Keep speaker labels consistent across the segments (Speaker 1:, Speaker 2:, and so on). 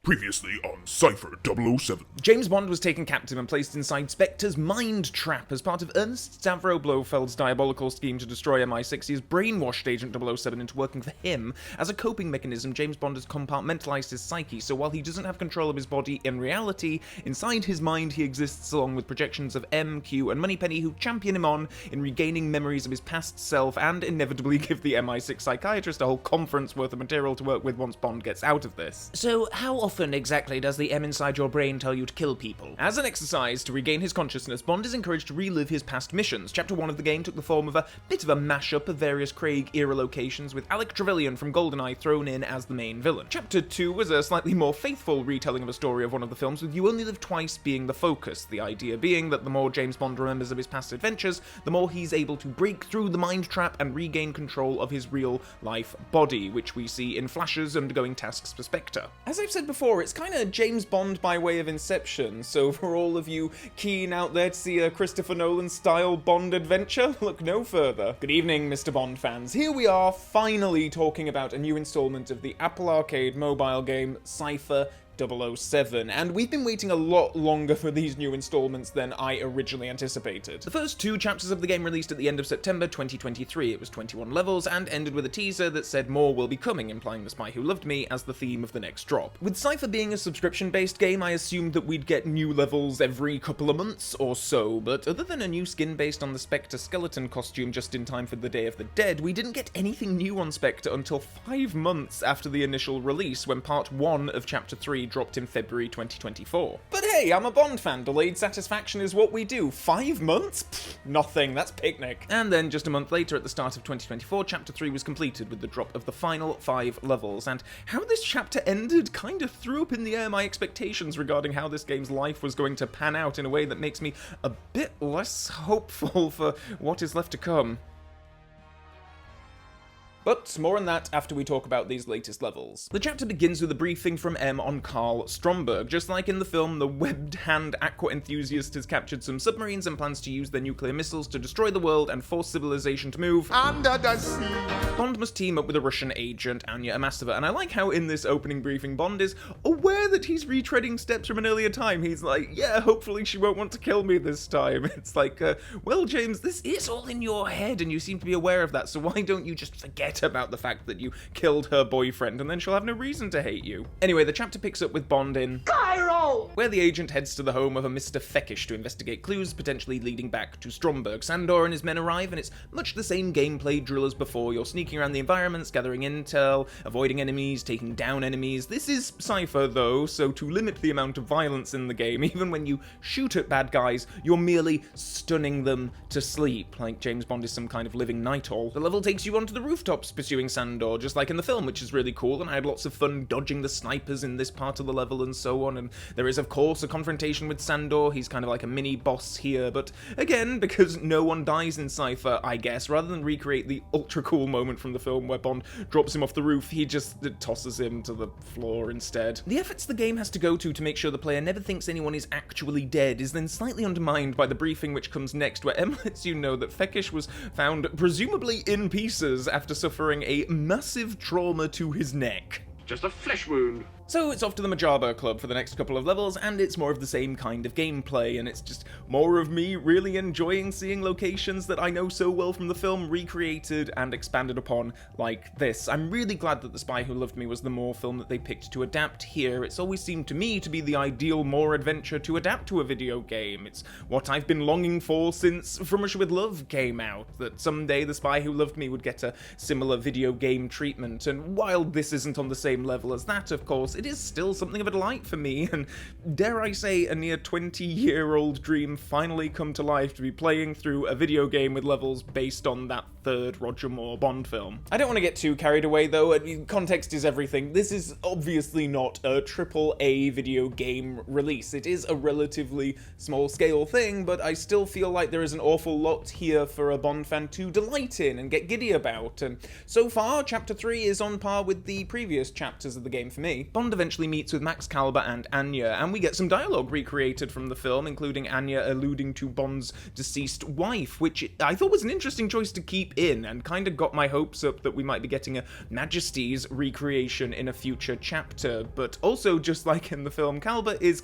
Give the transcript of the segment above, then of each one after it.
Speaker 1: Previously on Cypher 007.
Speaker 2: James Bond was taken captive and placed inside Spectre's mind trap as part of Ernst Stavro Blofeld's diabolical scheme to destroy MI6. He has brainwashed Agent 007 into working for him. As a coping mechanism, James Bond has compartmentalized his psyche, so while he doesn't have control of his body in reality, inside his mind he exists along with projections of M, Q, and Moneypenny who champion him on in regaining memories of his past self and inevitably give the MI6 psychiatrist a whole conference worth of material to work with once Bond gets out of this. So how often exactly does the M inside your brain tell you to kill people? As an exercise to regain his consciousness, Bond is encouraged to relive his past missions. Chapter 1 of the game took the form of a bit of a mashup of various Craig-era locations, with Alec Trevelyan from GoldenEye thrown in as the main villain. Chapter 2 was a slightly more faithful retelling of a story of one of the films, with You Only Live Twice being the focus, the idea being that the more James Bond remembers of his past adventures, the more he's able to break through the mind trap and regain control of his real-life body, which we see in flashes undergoing tasks for Spectre. As I've said before, it's kind of James Bond by way of Inception, so for all of you keen out there to see a Christopher Nolan-style Bond adventure, look no further. Good evening, Mr. Bond fans. Here we are, finally talking about a new installment of the Apple Arcade mobile game Cypher 007, and we've been waiting a lot longer for these new installments than I originally anticipated. The first two chapters of the game released at the end of September 2023. It was 21 levels and ended with a teaser that said more will be coming, implying The Spy Who Loved Me as the theme of the next drop. With Cypher being a subscription-based game, I assumed that we'd get new levels every couple of months or so, but other than a new skin based on the Spectre skeleton costume just in time for the Day of the Dead, we didn't get anything new on Spectre until 5 months after the initial release, when part 1 of Chapter 3 dropped in February 2024. But hey, I'm a Bond fan, delayed satisfaction is what we do. 5 months? Pfft, nothing, that's picnic. And then just a month later, at the start of 2024, Chapter 3 was completed with the drop of the final 5 levels, and how this chapter ended kind of threw up in the air my expectations regarding how this game's life was going to pan out in a way that makes me a bit less hopeful for what is left to come. But more on that after we talk about these latest levels. The chapter begins with a briefing from M on Karl Stromberg. Just like in the film, the webbed hand aqua enthusiast has captured some submarines and plans to use their nuclear missiles to destroy the world and force civilization to move under the sea. Bond must team up with a Russian agent, Anya Amasova, and I like how in this opening briefing Bond is aware that he's retreading steps from an earlier time. He's like, yeah, hopefully she won't want to kill me this time. It's like, well, James, this is all in your head and you seem to be aware of that, so why don't you just forget about the fact that you killed her boyfriend and then she'll have no reason to hate you. Anyway, the chapter picks up with Bond in Cairo, where the agent heads to the home of a Mr. Feckish to investigate clues potentially leading back to Stromberg. Sandor and his men arrive and it's much the same gameplay drill as before. You're sneaking around the environments, gathering intel, avoiding enemies, taking down enemies. This is Cypher though, so to limit the amount of violence in the game, even when you shoot at bad guys, you're merely stunning them to sleep, like James Bond is some kind of living night owl. The level takes you onto the rooftops, pursuing Sandor, just like in the film, which is really cool, and I had lots of fun dodging the snipers in this part of the level and so on, and there is of course a confrontation with Sandor. He's kind of like a mini boss here, but again, because no one dies in Cypher, I guess, rather than recreate the ultra cool moment from the film where Bond drops him off the roof, he just tosses him to the floor instead. The efforts the game has to go to make sure the player never thinks anyone is actually dead is then slightly undermined by the briefing which comes next, where M lets you know that Feckish was found presumably in pieces after suffering a massive trauma to his neck.
Speaker 3: Just a flesh wound.
Speaker 2: So it's off to the Majaba Club for the next couple of levels, and it's more of the same kind of gameplay, and it's just more of me really enjoying seeing locations that I know so well from the film recreated and expanded upon like this. I'm really glad that The Spy Who Loved Me was the more film that they picked to adapt here. It's always seemed to me to be the ideal more adventure to adapt to a video game. It's what I've been longing for since From Russia With Love came out, that someday The Spy Who Loved Me would get a similar video game treatment, and while this isn't on the same level as that, of course, it is still something of a delight for me, and dare I say, a near 20-year-old dream finally come to life to be playing through a video game with levels based on that third Roger Moore Bond film. I don't want to get too carried away though. I mean, context is everything. This is obviously not a AAA video game release. It is a relatively small-scale thing, but I still feel like there is an awful lot here for a Bond fan to delight in and get giddy about, and so far, Chapter 3 is on par with the previous chapters of the game for me. Bond Bond eventually meets with Max Calber and Anya, and we get some dialogue recreated from the film, including Anya alluding to Bond's deceased wife, which I thought was an interesting choice to keep in, and kind of got my hopes up that we might be getting a Majesty's recreation in a future chapter. But also, just like in the film, Calber is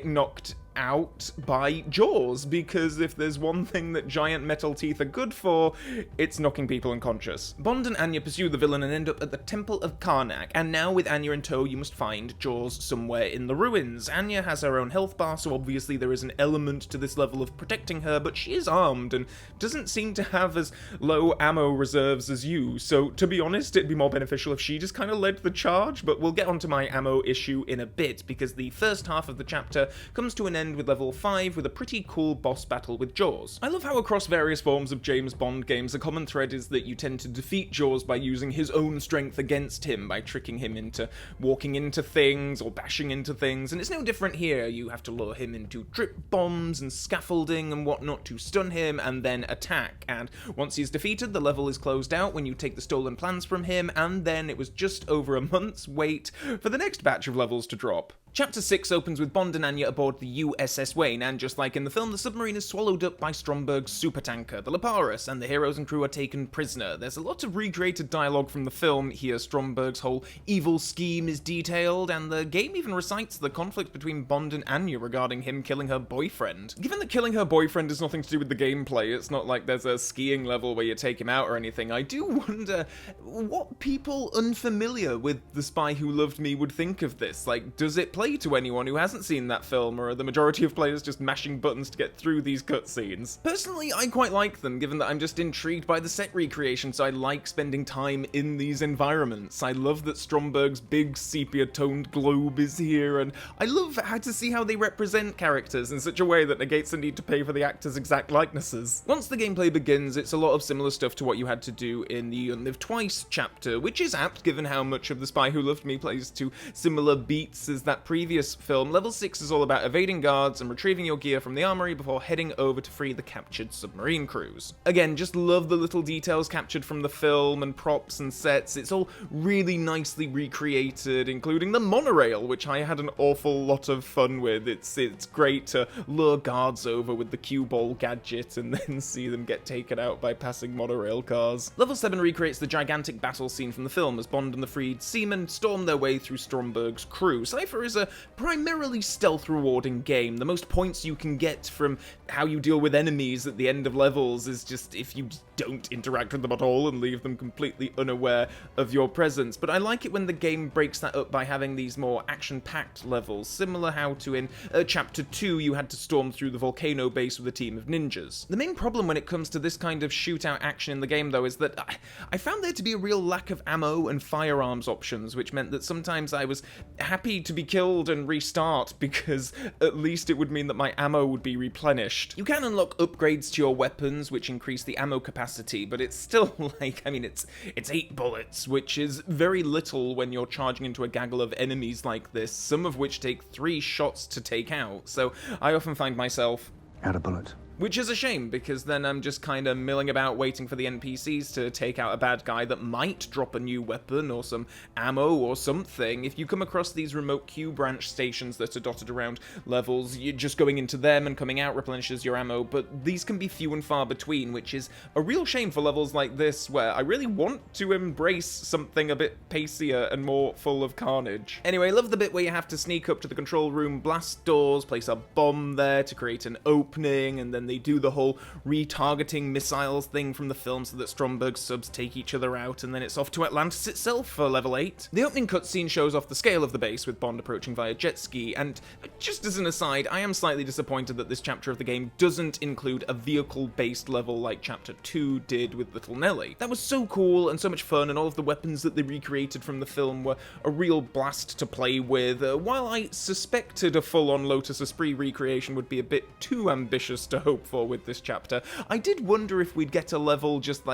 Speaker 2: knocked out by Jaws, because if there's one thing that giant metal teeth are good for, it's knocking people unconscious. Bond and Anya pursue the villain and end up at the Temple of Karnak, and now with Anya in tow, you must find Jaws somewhere in the ruins. Anya has her own health bar, so obviously there is an element to this level of protecting her, but she is armed and doesn't seem to have as low ammo reserves as you, so to be honest, it'd be more beneficial if she just kind of led the charge, but we'll get onto my ammo issue in a bit, because the first half of the chapter comes to an end with level 5 with a pretty cool boss battle with Jaws. I love how across various forms of James Bond games, a common thread is that you tend to defeat Jaws by using his own strength against him, by tricking him into walking into things or bashing into things, and it's no different here. You have to lure him into drip bombs and scaffolding and whatnot to stun him and then attack, and once he's defeated, the level is closed out when you take the stolen plans from him, and then it was just over a month's wait for the next batch of levels to drop. Chapter 6 opens with Bond and Anya aboard the USS Wayne, and just like in the film, the submarine is swallowed up by Stromberg's supertanker, the Liparus, and the heroes and crew are taken prisoner. There's a lot of recreated dialogue from the film here. Stromberg's whole evil scheme is detailed, and the game even recites the conflict between Bond and Anya regarding him killing her boyfriend. Given that killing her boyfriend has nothing to do with the gameplay, it's not like there's a skiing level where you take him out or anything, I do wonder what people unfamiliar with The Spy Who Loved Me would think of this. Like, does it play to anyone who hasn't seen that film, or are the majority of players just mashing buttons to get through these cutscenes? Personally, I quite like them, given that I'm just intrigued by the set recreation, so I like spending time in these environments. I love that Stromberg's big sepia-toned globe is here, and I love how to see how they represent characters in such a way that negates the need to pay for the actors' exact likenesses. Once the gameplay begins, it's a lot of similar stuff to what you had to do in the You Live Twice chapter, which is apt given how much of The Spy Who Loved Me plays to similar beats as that previous film. Level 6 is all about evading guards and retrieving your gear from the armory before heading over to free the captured submarine crews. Again, just love the little details captured from the film and props and sets. It's all really nicely recreated, including the monorail, which I had an awful lot of fun with. It's great to lure guards over with the cue ball gadget and then see them get taken out by passing monorail cars. Level 7 recreates the gigantic battle scene from the film as Bond and the freed seamen storm their way through Stromberg's crew. Cypher is a primarily stealth rewarding game. The most points you can get from how you deal with enemies at the end of levels is just if you don't interact with them at all and leave them completely unaware of your presence. But I like it when the game breaks that up by having these more action-packed levels, similar how to in Chapter 2 you had to storm through the volcano base with a team of ninjas. The main problem when it comes to this kind of shootout action in the game, though, is that I found there to be a real lack of ammo and firearms options, which meant that sometimes I was happy to be killed and restart, because at least it would mean that my ammo would be replenished. You can unlock upgrades to your weapons, which increase the ammo capacity, but it's still like, I mean, it's 8 bullets, which is very little when you're charging into a gaggle of enemies like this, some of which take 3 shots to take out, so I often find myself
Speaker 3: out of bullets.
Speaker 2: Which is a shame, because then I'm just kind of milling about waiting for the NPCs to take out a bad guy that might drop a new weapon or some ammo or something. If you come across these remote Q branch stations that are dotted around levels, you're just going into them and coming out replenishes your ammo, but these can be few and far between, which is a real shame for levels like this, where I really want to embrace something a bit pacier and more full of carnage. Anyway, I love the bit where you have to sneak up to the control room, blast doors, place a bomb there to create an opening, and then they do the whole retargeting missiles thing from the film so that Stromberg's subs take each other out, and then it's off to Atlantis itself for level 8. The opening cutscene shows off the scale of the base, with Bond approaching via jet ski, and just as an aside, I am slightly disappointed that this chapter of the game doesn't include a vehicle-based level like Chapter 2 did with Little Nelly. That was so cool and so much fun, and all of the weapons that they recreated from the film were a real blast to play with. While I suspected a full-on Lotus Esprit recreation would be a bit too ambitious to hope hope for with this chapter. I did wonder if we'd get a level just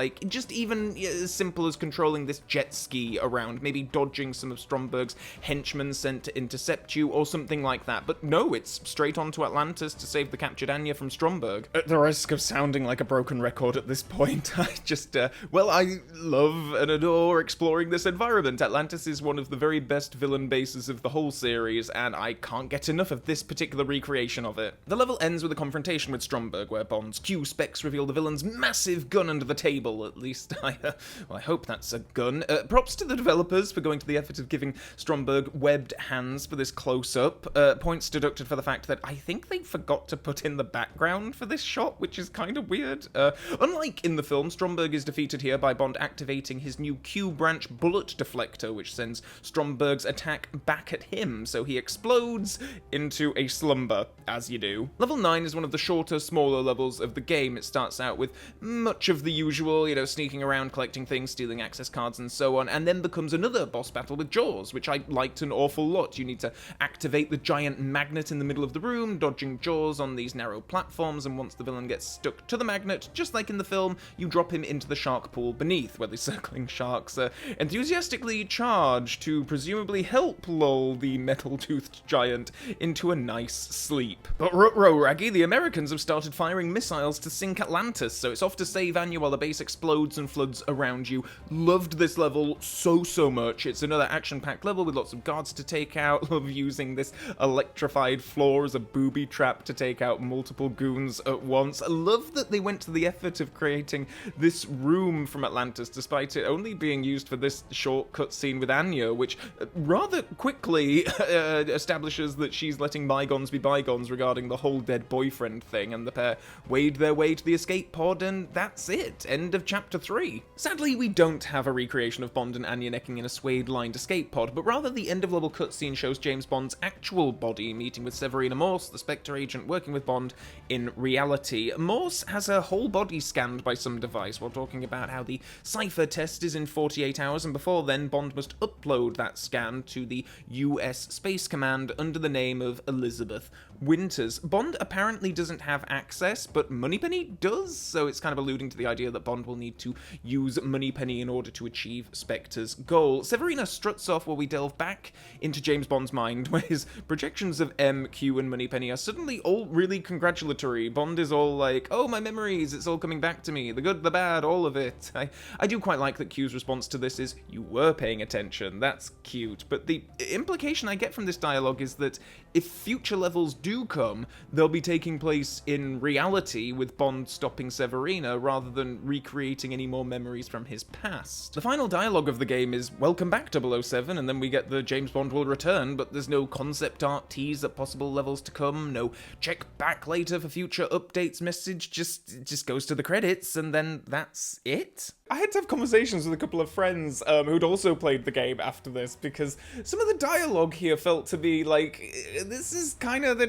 Speaker 2: even as simple as controlling this jet ski around, maybe dodging some of Stromberg's henchmen sent to intercept you, or something like that. But no, it's straight on to Atlantis to save the captured Anya from Stromberg. At the risk of sounding like a broken record at this point, I just, I love and adore exploring this environment. Atlantis is one of the very best villain bases of the whole series, and I can't get enough of this particular recreation of it. The level ends with a confrontation with Stromberg, where Bond's Q specs reveal the villain's massive gun under the table. At least I hope that's a gun. Props to the developers for going to the effort of giving Stromberg webbed hands for this close-up. Points deducted for the fact that I think they forgot to put in the background for this shot, which is kind of weird. Unlike in the film, Stromberg is defeated here by Bond activating his new Q-branch bullet deflector, which sends Stromberg's attack back at him, so he explodes into a slumber, as you do. Level 9 is one of the shorter, smaller levels of the game. It starts out with much of the usual, sneaking around, collecting things, stealing access cards, and so on, and then becomes another boss battle with Jaws, which I liked an awful lot. You need to activate the giant magnet in the middle of the room, dodging Jaws on these narrow platforms, and once the villain gets stuck to the magnet, just like in the film, you drop him into the shark pool beneath, where the circling sharks enthusiastically charge to presumably help lull the metal-toothed giant into a nice sleep. But ruh-roh, Raggy, the Americans have started firing missiles to sink Atlantis, so it's off to save Anya while the base explodes and floods around you. Loved this level so much. It's another action-packed level with lots of guards to take out. Love using this electrified floor as a booby trap to take out multiple goons at once. I love that they went to the effort of creating this room from Atlantis, despite it only being used for this short cutscene with Anya, which rather quickly establishes that she's letting bygones be bygones regarding the whole dead boyfriend thing, and the pair wade their way to the escape pod, and that's it. End of chapter 3. Sadly, we don't have a recreation of Bond and Anya necking in a suede-lined escape pod, but rather the end-of-level cutscene shows James Bond's actual body meeting with Severina Morse, the Spectre agent working with Bond in reality. Morse has her whole body scanned by some device while talking about how the Cypher test is in 48 hours, and before then, Bond must upload that scan to the US Space Command under the name of Elizabeth Winters. Bond apparently doesn't have access, but Moneypenny does, so it's kind of alluding to the idea that Bond will need to use Moneypenny in order to achieve Spectre's goal. Severina struts off while we delve back into James Bond's mind, where his projections of M, Q, and Moneypenny are suddenly all really congratulatory. Bond is all like, oh, my memories, it's all coming back to me, the good, the bad, all of it. I do quite like that Q's response to this is, you were paying attention, that's cute, but the implication I get from this dialogue is that if future levels do come, they'll be taking place in reality, with Bond stopping Severina rather than recreating any more memories from his past. The final dialogue of the game is, welcome back 007, and then we get the James Bond will return, but there's no concept art tease at possible levels to come, no check back later for future updates message, just goes to the credits, and then that's it? I had to have conversations with a couple of friends who'd also played the game after this, because some of the dialogue here felt to be like, this is kind of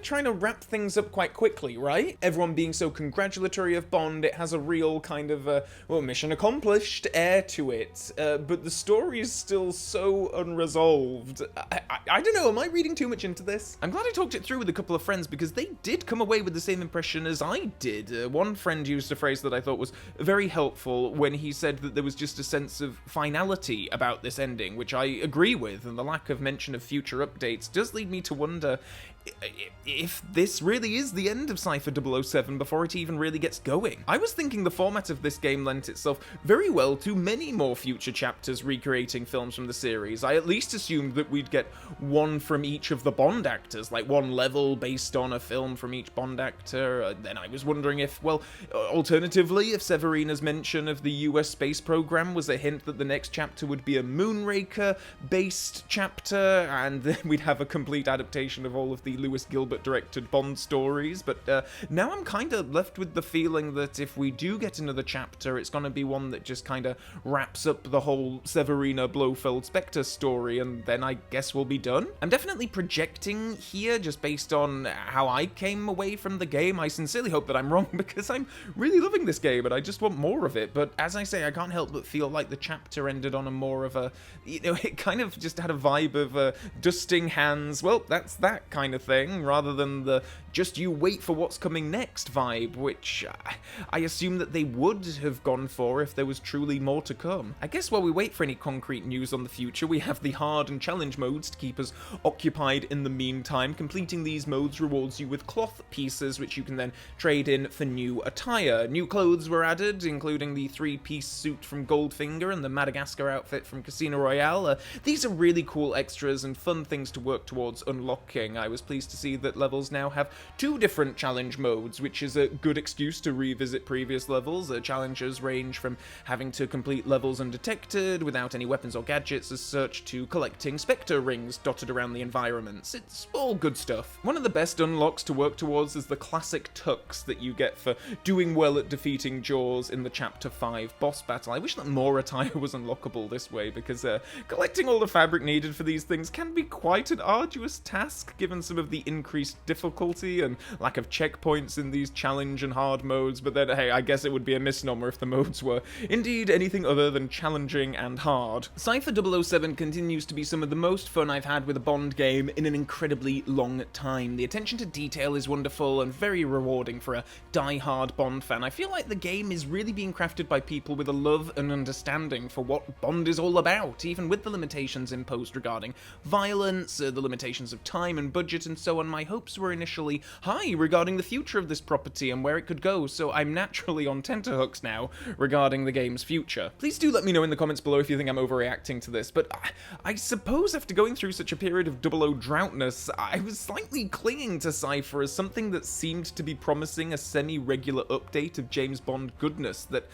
Speaker 2: trying to wrap things up quite quickly, right? Everyone being so congratulatory of Bond, it has a real kind of, mission accomplished air to it, but the story is still so unresolved. I don't know, am I reading too much into this? I'm glad I talked it through with a couple of friends, because they did come away with the same impression as I did. One friend used a phrase that I thought was very helpful when he said that there was just a sense of finality about this ending, which I agree with, and the lack of mention of future updates does lead me to wonder if this really is the end of Cypher 007 before it even really gets going. I was thinking the format of this game lent itself very well to many more future chapters recreating films from the series. I at least assumed that we'd get one from each of the Bond actors, like one level based on a film from each Bond actor. Then I was wondering if, alternatively, if Severina's mention of the US space program was a hint that the next chapter would be a Moonraker-based chapter, and then we'd have a complete adaptation of all of the Lewis Gilbert-directed Bond stories, but now I'm kind of left with the feeling that if we do get another chapter, it's going to be one that just kind of wraps up the whole Severina Blofeld Spectre story, and then I guess we'll be done. I'm definitely projecting here, just based on how I came away from the game. I sincerely hope that I'm wrong, because I'm really loving this game, and I just want more of it, but as I say, I can't help but feel like the chapter ended on a more of a, it kind of just had a vibe of dusting hands, well, that's that kind of of thing, rather than the just you wait for what's coming next vibe, which I assume that they would have gone for if there was truly more to come. I guess while we wait for any concrete news on the future, we have the hard and challenge modes to keep us occupied in the meantime. Completing these modes rewards you with cloth pieces, which you can then trade in for new attire. New clothes were added, including the 3-piece suit from Goldfinger and the Madagascar outfit from Casino Royale. These are really cool extras and fun things to work towards unlocking. I was pleased to see that levels now have 2 different challenge modes, which is a good excuse to revisit previous levels. Challenges range from having to complete levels undetected, without any weapons or gadgets as such, to collecting Spectre rings dotted around the environments. It's all good stuff. One of the best unlocks to work towards is the classic tux that you get for doing well at defeating Jaws in the Chapter 5 boss battle. I wish that more attire was unlockable this way, because collecting all the fabric needed for these things can be quite an arduous task, given some of the increased difficulty and lack of checkpoints in these challenge and hard modes. But then, hey, I guess it would be a misnomer if the modes were indeed anything other than challenging and hard. Cypher 007 continues to be some of the most fun I've had with a Bond game in an incredibly long time. The attention to detail is wonderful and very rewarding for a die-hard Bond fan. I feel like the game is really being crafted by people with a love and understanding for what Bond is all about, even with the limitations imposed regarding violence, the limitations of time and budget and so on. My hopes were initially high regarding the future of this property and where it could go, so I'm naturally on tenterhooks now regarding the game's future. Please do let me know in the comments below if you think I'm overreacting to this, but I suppose after going through such a period of 00 droughtness, I was slightly clinging to Cypher as something that seemed to be promising a semi-regular update of James Bond goodness that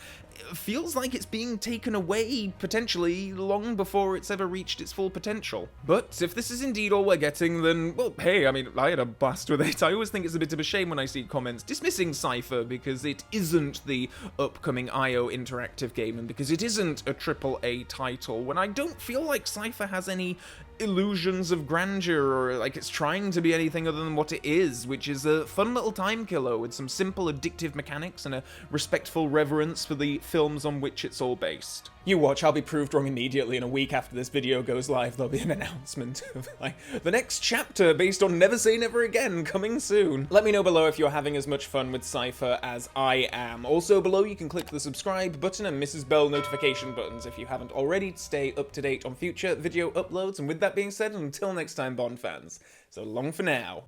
Speaker 2: feels like it's being taken away, potentially, long before it's ever reached its full potential. But if this is indeed all we're getting, then, well, hey, I mean, I had a blast with it. I always think it's a bit of a shame when I see comments dismissing Cypher because it isn't the upcoming IO interactive game and because it isn't a AAA title, when I don't feel like Cypher has any illusions of grandeur or like it's trying to be anything other than what it is, which is a fun little time killer with some simple addictive mechanics and a respectful reverence for the films on which it's all based. You watch, I'll be proved wrong immediately. In a week after this video goes live, there'll be an announcement of like the next chapter based on Never Say Never Again coming soon. Let me know below if you're having as much fun with Cypher as I am. Also below you can click the subscribe button and Mrs. Bell notification buttons if you haven't already to stay up to date on future video uploads. And with that being said, until next time, Bond fans, so long for now.